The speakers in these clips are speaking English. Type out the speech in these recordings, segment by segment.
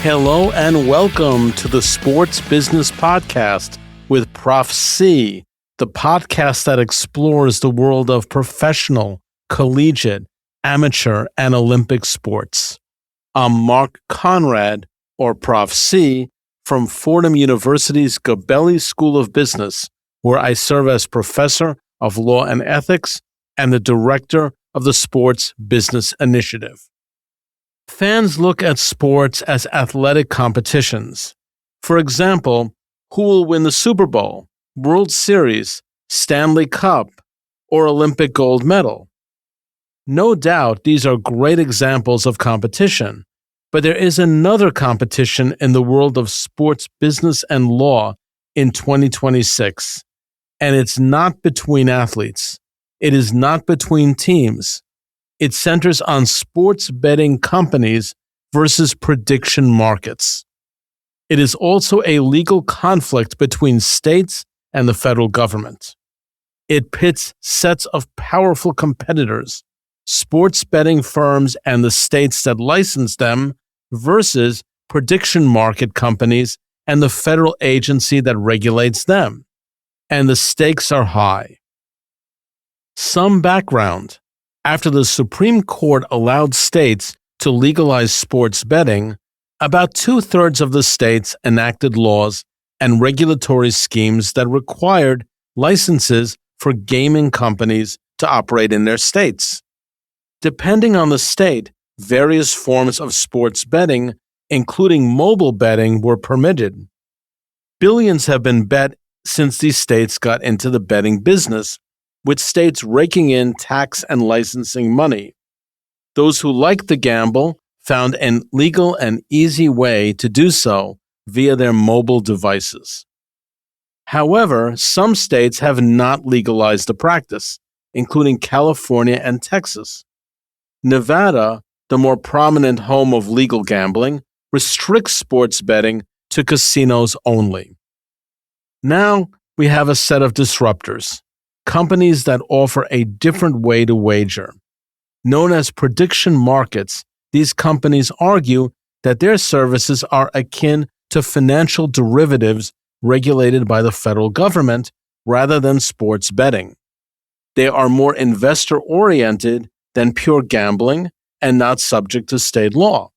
Hello and welcome to the Sports Business Podcast with Prof. C, the podcast that explores the world of professional, collegiate, amateur, and Olympic sports. I'm Mark Conrad, or Prof. C, from Fordham University's Gabelli School of Business, where I serve as Professor of Law and Ethics and the Director of the Sports Business Initiative. Fans look at sports as athletic competitions. For example, who will win the Super Bowl, World Series, Stanley Cup, or Olympic gold medal? No doubt these are great examples of competition, but there is another competition in the world of sports business and law in 2026, and it's not between athletes. It is not between teams. It centers on sports betting companies versus prediction markets. It is also a legal conflict between states and the federal government. It pits sets of powerful competitors, sports betting firms and the states that license them, versus prediction market companies and the federal agency that regulates them. And the stakes are high. Some background. After the Supreme Court allowed states to legalize sports betting, about 2/3 of the states enacted laws and regulatory schemes that required licenses for gaming companies to operate in their states. Depending on the state, various forms of sports betting, including mobile betting, were permitted. Billions have been bet since these states got into the betting business, with states raking in tax and licensing money. Those who liked to gamble found a legal and easy way to do so via their mobile devices. However, some states have not legalized the practice, including California and Texas. Nevada, the more prominent home of legal gambling, restricts sports betting to casinos only. Now we have a set of disruptors. Companies that offer a different way to wager. Known as prediction markets, these companies argue that their services are akin to financial derivatives regulated by the federal government rather than sports betting. They are more investor-oriented than pure gambling and not subject to state law.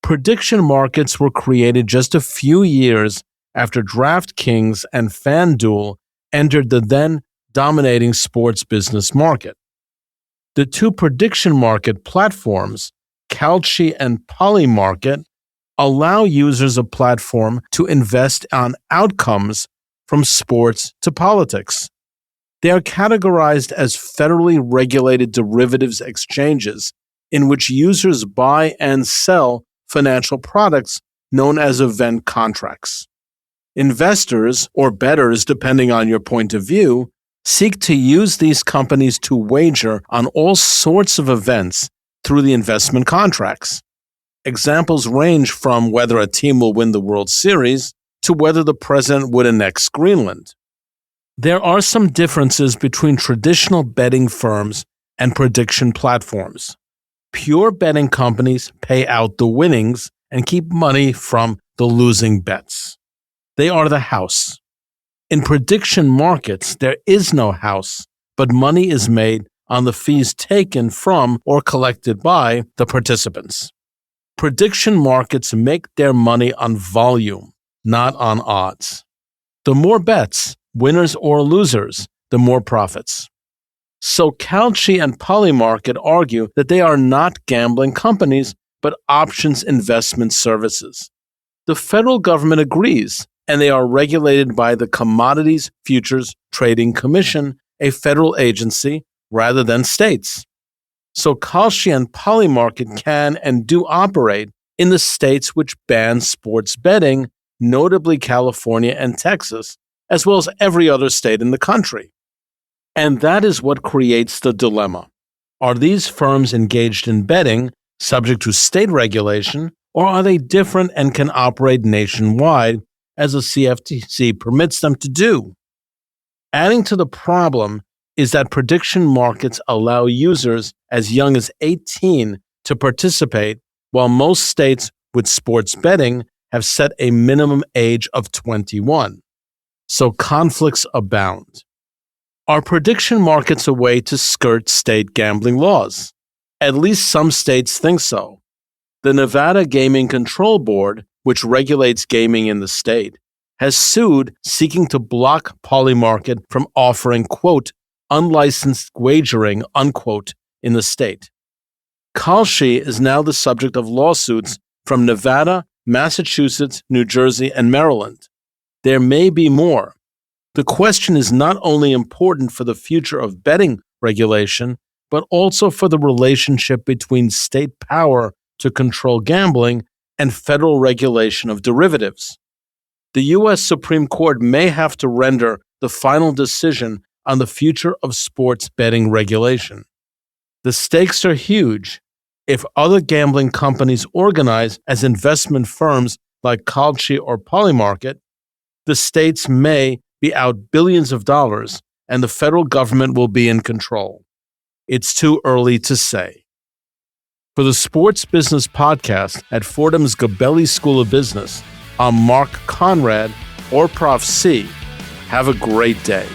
Prediction markets were created just a few years after DraftKings and FanDuel entered the then dominating sports business market. The two prediction market platforms, Kalshi and Polymarket, allow users a platform to invest on outcomes from sports to politics. They are categorized as federally regulated derivatives exchanges in which users buy and sell financial products known as event contracts. Investors, or bettors depending on your point of view, seek to use these companies to wager on all sorts of events through the investment contracts. Examples range from whether a team will win the World Series to whether the president would annex Greenland. There are some differences between traditional betting firms and prediction platforms. Pure betting companies pay out the winnings and keep money from the losing bets. They are the house. In prediction markets, there is no house, but money is made on the fees taken from or collected by the participants. Prediction markets make their money on volume, not on odds. The more bets, winners or losers, the more profits. So Kalshi and Polymarket argue that they are not gambling companies, but options investment services. The federal government agrees, and they are regulated by the Commodities Futures Trading Commission, a federal agency, rather than states. So Kalshi and Polymarket can and do operate in the states which ban sports betting, notably California and Texas, as well as every other state in the country. And that is what creates the dilemma. Are these firms engaged in betting, subject to state regulation, or are they different and can operate nationwide, as the CFTC permits them to do? Adding to the problem is that prediction markets allow users as young as 18 to participate, while most states with sports betting have set a minimum age of 21. So conflicts abound. Are prediction markets a way to skirt state gambling laws? At least some states think so. The Nevada Gaming Control Board, which regulates gaming in the state, has sued seeking to block Polymarket from offering, quote, unlicensed wagering, unquote, in the state. Kalshi is now the subject of lawsuits from Nevada, Massachusetts, New Jersey, and Maryland. There may be more. The question is not only important for the future of betting regulation, but also for the relationship between state power to control gambling and federal regulation of derivatives. The U.S. Supreme Court may have to render the final decision on the future of sports betting regulation. The stakes are huge. If other gambling companies organize as investment firms like Kalshi or Polymarket, the states may be out billions of dollars and the federal government will be in control. It's too early to say. For the Sports Business Podcast at Fordham's Gabelli School of Business, I'm Mark Conrad or Prof C. Have a great day.